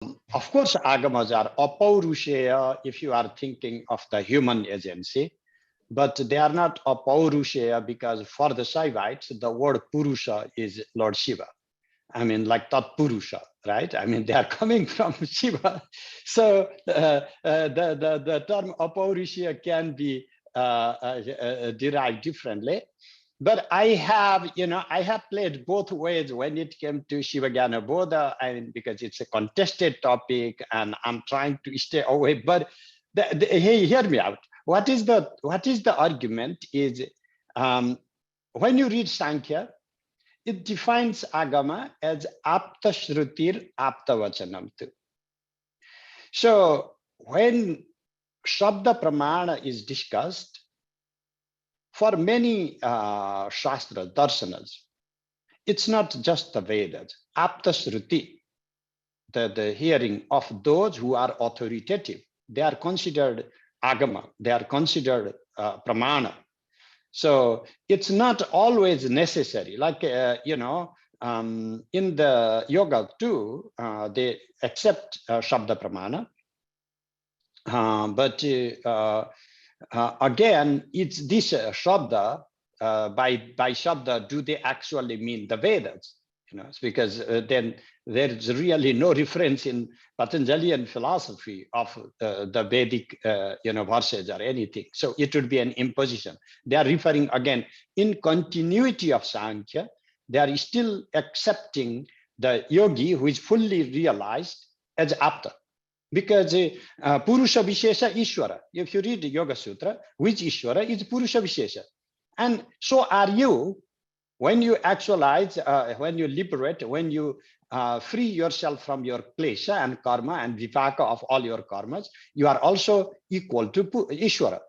Of course, agamas are apaurushaya if you are thinking of the human agency, but they are not apaurushaya because for the Shaivites, the word purusha is Lord Śiva. I mean, like Tat Purusha, right? I mean, they are coming from Shiva. So the term apaurushaya can be derived differently. But I have played both ways when it came to Śivajñānabodha, and because it's a contested topic, and I'm trying to stay away. But hey, hear me out. What is the argument? Is when you read Sankhya, it defines agama as apta shrutir apta vachanam tu. So when Shabda Pramana is discussed, for many shāstras, darsanas, it's not just the Vedas. Apta shruti, the hearing of those who are authoritative, they are considered agama, they are considered pramana. So it's not always necessary. Like, in the yoga too, they accept Shabda Pramana. But again, it's this Shabda, by Shabda, do they actually mean the Vedas? It's because then there's really no reference in Patanjalian philosophy of the Vedic, verses or anything. So it would be an imposition. They are referring again in continuity of Sankhya. They are still accepting the yogi who is fully realized as apta. Because Purusha Vishesha Ishvara, if you read the Yoga Sutra, which Ishvara is Purusha Vishesha. And so are you, when you actualize, when you liberate, when you free yourself from your klesha and karma and vipaka of all your karmas, you are also equal to Ishvara.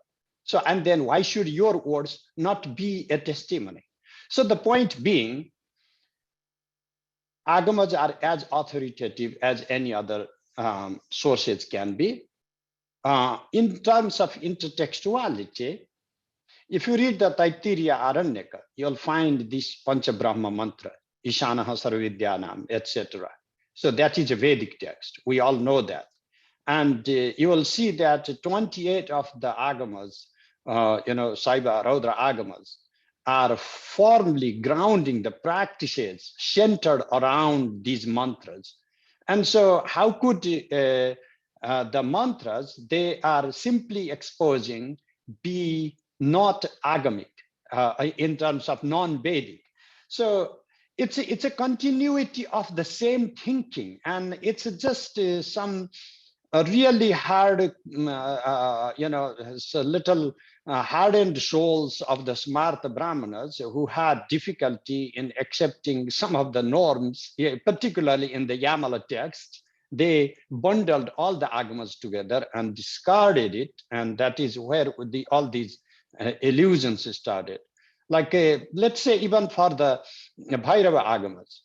So, and then why should your words not be a testimony? So the point being, agamas are as authoritative as any other sources can be. In terms of intertextuality, if you read the Taittiriya Aranyaka, you'll find this pañcabrahma mantra, Ishanaha Sarvavidyanam, etc. So that is a Vedic text. We all know that. And you will see that 28 of the Āgamas, Śaiva, Raudra Āgamas, are firmly grounding the practices centered around these mantras. And so how could the mantras they are simply exposing be not agamic in terms of non-Vedic? So it's a continuity of the same thinking, and it's just some really hard, little hardened souls of the Smarta Brahmanas who had difficulty in accepting some of the norms, particularly in the Yamala text. They bundled all the Agamas together and discarded it, and that is where all these illusions started. Like, let's say, even for the Bhairava Āgamas,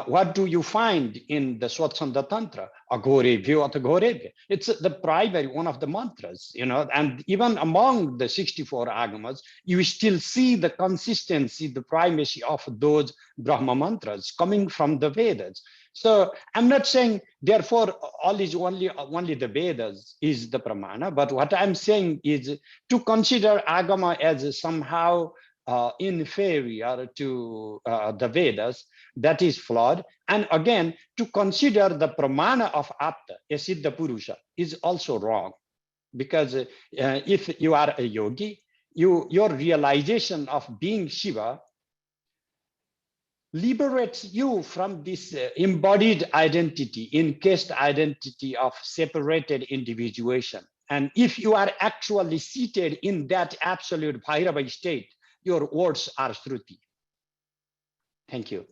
what do you find in the Swatsanda Tantra? Aghorevyo Aghorevyo. It's the primary one of the mantras, and even among the 64 Agamas, you still see the consistency, the primacy of those Brahma mantras coming from the Vedas. So I'm not saying, therefore, all is only the Vedas is the Pramana, but what I'm saying is to consider Agama as somehow inferior to the Vedas, that is flawed. And again, to consider the Pramana of Apta, a Siddha Purusha, is also wrong. Because if you are a yogi, your realization of being Shiva liberates you from this embodied identity, encased identity of separated individuation. And if you are actually seated in that absolute Bhairava state, your words are śruti. Thank you.